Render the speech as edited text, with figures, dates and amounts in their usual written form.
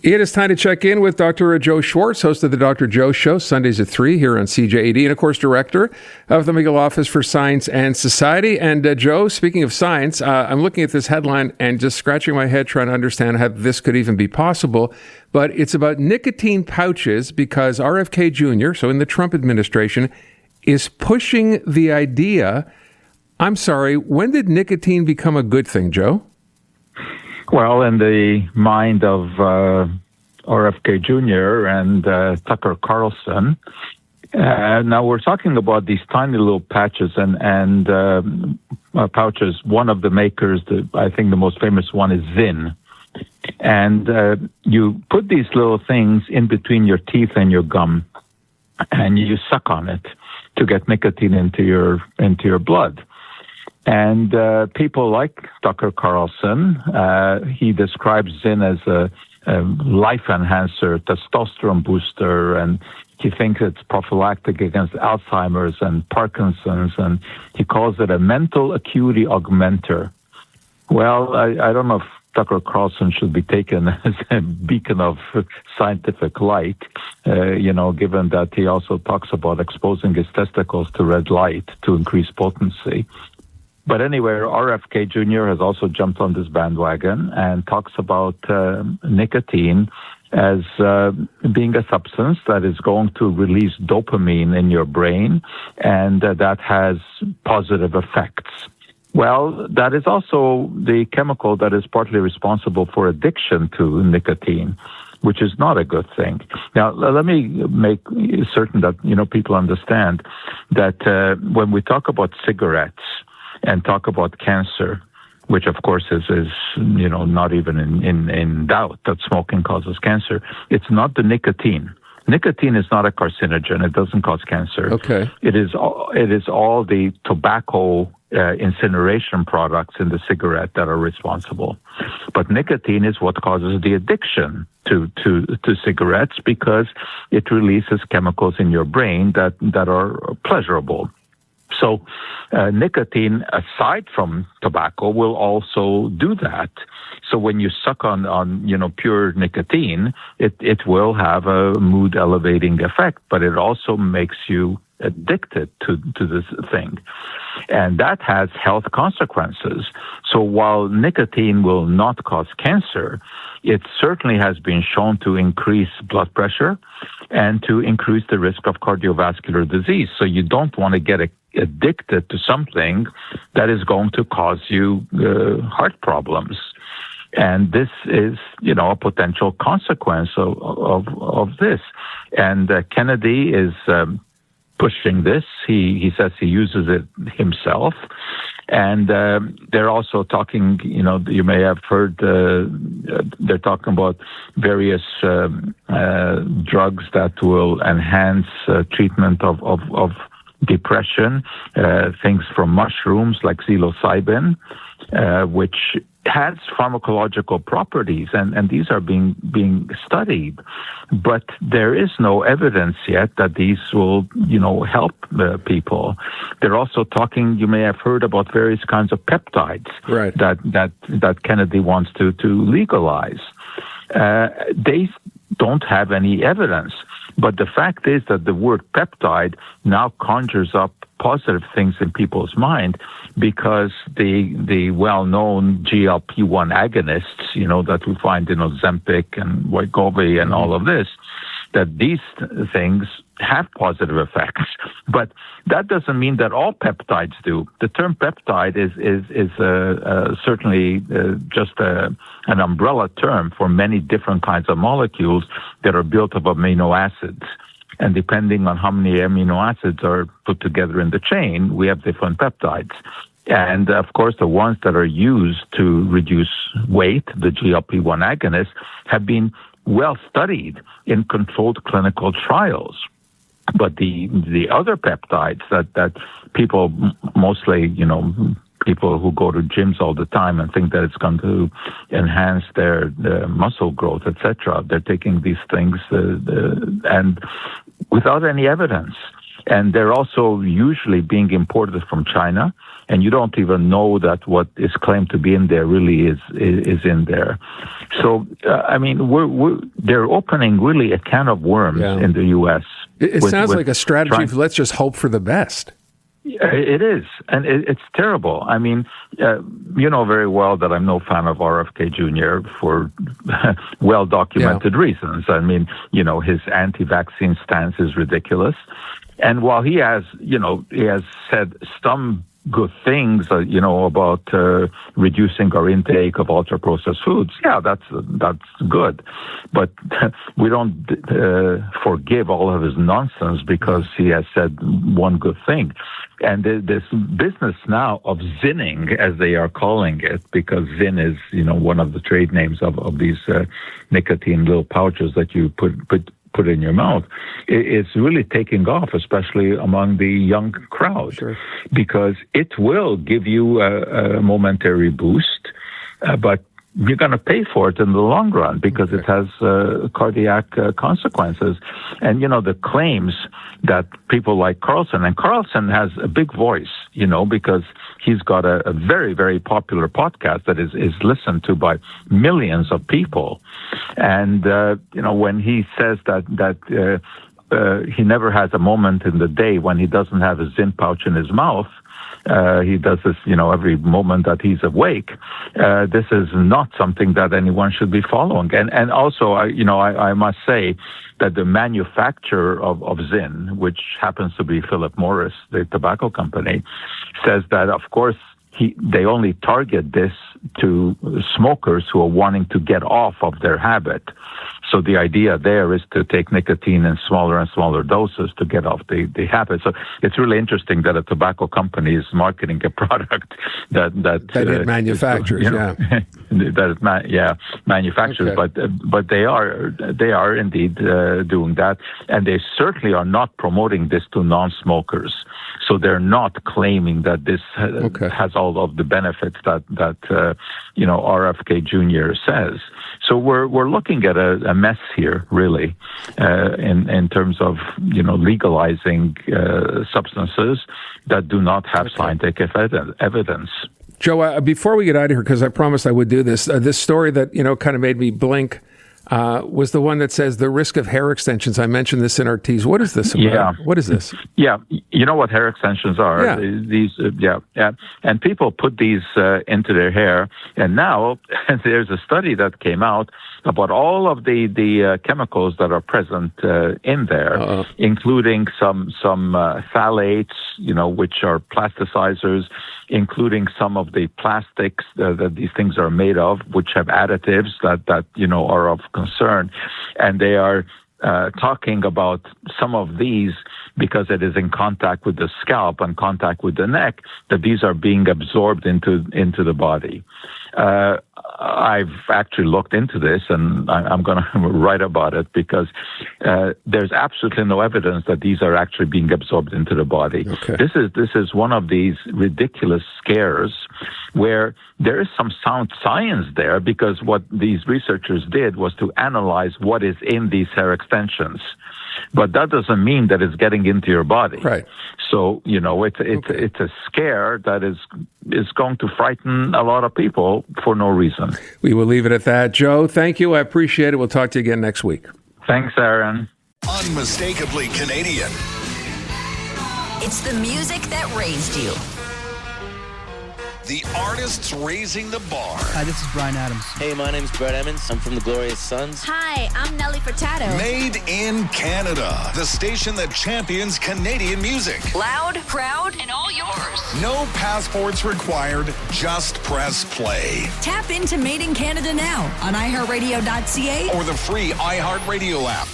It is time to check in with Dr. Joe Schwarcz, host of the Dr. Joe Show, Sundays at 3 here on CJAD, and of course, director of the McGill Office for Science and Society. And Joe, speaking of science, I'm looking at this headline and just scratching my head trying to understand how this could even be possible. But it's about nicotine pouches because RFK Jr., so in the Trump administration, is pushing the idea. I'm sorry, when did nicotine become a good thing, Joe? Well, in the mind of RFK Jr. and Tucker Carlson, now we're talking about these tiny little patches and pouches. One of the makers, I think the most famous one is Zyn. And you put these little things in between your teeth and your gum, and you suck on it to get nicotine into your blood. And people like Tucker Carlson, he describes Zyn as a life enhancer, testosterone booster, and he thinks it's prophylactic against Alzheimer's and Parkinson's, and he calls it a mental acuity augmenter. Well, I don't know if Tucker Carlson should be taken as a beacon of scientific light, given that he also talks about exposing his testicles to red light to increase potency. But anyway, RFK Jr. has also jumped on this bandwagon and talks about nicotine as being a substance that is going to release dopamine in your brain and that has positive effects. Well, that is also the chemical that is partly responsible for addiction to nicotine, which is not a good thing. Now, let me make certain that people understand that when we talk about cigarettes and talk about cancer, which of course is not even in doubt that smoking causes cancer, it's not the nicotine. Nicotine is not a carcinogen; it doesn't cause cancer. Okay. It is all the tobacco incineration products in the cigarette that are responsible. But nicotine is what causes the addiction to cigarettes because it releases chemicals in your brain that are pleasurable. So nicotine, aside from tobacco, will also do that. So when you suck on pure nicotine, it will have a mood elevating effect, but it also makes you addicted to this thing. And that has health consequences. So while nicotine will not cause cancer, it certainly has been shown to increase blood pressure and to increase the risk of cardiovascular disease. So you don't want to get addicted to something that is going to cause you heart problems. And this is, a potential consequence of this. And Kennedy is pushing this. He says he uses it himself. And they're also talking, you may have heard, they're talking about various drugs that will enhance treatment of depression, things from mushrooms like psilocybin, which has pharmacological properties, and these are being studied. But there is no evidence yet that these will, help people. They're also talking, you may have heard about various kinds of peptides right. that Kennedy wants to legalize. They don't have any evidence. But the fact is that the word peptide now conjures up positive things in people's mind because the well-known GLP-1 agonists, that we find in Ozempic and Wegovy and all of this, that these things have positive effects. But that doesn't mean that all peptides do. The term peptide is certainly just an umbrella term for many different kinds of molecules that are built of amino acids. And depending on how many amino acids are put together in the chain, we have different peptides. And of course, the ones that are used to reduce weight, the GLP-1 agonists, have been well studied in controlled clinical trials. But the other peptides that people mostly, people who go to gyms all the time and think that it's going to enhance their muscle growth, etc., they're taking these things and without any evidence. And they're also usually being imported from China, and you don't even know that what is claimed to be in there really is in there. So, I mean, they're opening really a can of worms in the U.S. It sounds like a strategy of let's just hope for the best. It is, and it's terrible. I mean, you know very well that I'm no fan of RFK Jr. for well-documented reasons. I mean, you know, his anti-vaccine stance is ridiculous. And while he has said some good things, about reducing our intake of ultra-processed foods. Yeah, that's good, but we don't forgive all of his nonsense because he has said one good thing. And this business now of zinning, as they are calling it, because zin is one of the trade names of these nicotine little pouches that you put in your mouth, it's really taking off, especially among the young crowd, because it will give you a momentary boost, but you're going to pay for it in the long run because it has cardiac consequences. And, the claims that people like Carlson, and Carlson has a big voice, because he's got a very, very popular podcast that is listened to by millions of people. And, when he says that he never has a moment in the day when he doesn't have a Zyn pouch in his mouth, he does this, every moment that he's awake. This is not something that anyone should be following. And also, I must say that the manufacturer of Zyn, which happens to be Philip Morris, the tobacco company, says that, of course, they only target this to smokers who are wanting to get off of their habit. So the idea there is to take nicotine in smaller and smaller doses to get off the habit. So it's really interesting that a tobacco company is marketing a product that it manufactures, manufactures. Okay. But they are indeed doing that, and they certainly are not promoting this to non-smokers. So they're not claiming that this has all of the benefits that RFK Jr. says. So we're looking at a mess here, really, in terms of legalizing substances that do not have scientific evidence. Joe, before we get out of here, because I promised I would do this, this story that kind of made me blink was the one that says the risk of hair extensions. I mentioned this in our tease. What is this about? Yeah. What is this? Yeah, you know what hair extensions are. Yeah. And people put these into their hair, and now there's a study that came out about all of the chemicals that are present in there, including some phthalates, which are plasticizers, including some of the plastics that these things are made of, which have additives that are of concern. And they are talking about some of these because it is in contact with the scalp and contact with the neck, that these are being absorbed into the body. I've actually looked into this, and I'm going to write about it because there's absolutely no evidence that these are actually being absorbed into the body. Okay. This is one of these ridiculous scares where there is some sound science there, because what these researchers did was to analyze what is in these hair extensions. But that doesn't mean that it's getting into your body. Right. So, it's a scare that is going to frighten a lot of people for no reason. We will leave it at that. Joe, thank you. I appreciate it. We'll talk to you again next week. Thanks, Aaron. Unmistakably Canadian. It's the music that raised you. The artists raising the bar. Hi, this is Brian Adams. Hey, my name's Brett Emmons. I'm from the Glorious Sons. Hi, I'm Nelly Furtado. Made in Canada. The station that champions Canadian music. Loud, proud, and all yours. No passports required. Just press play. Tap into Made in Canada now on iHeartRadio.ca or the free iHeartRadio app.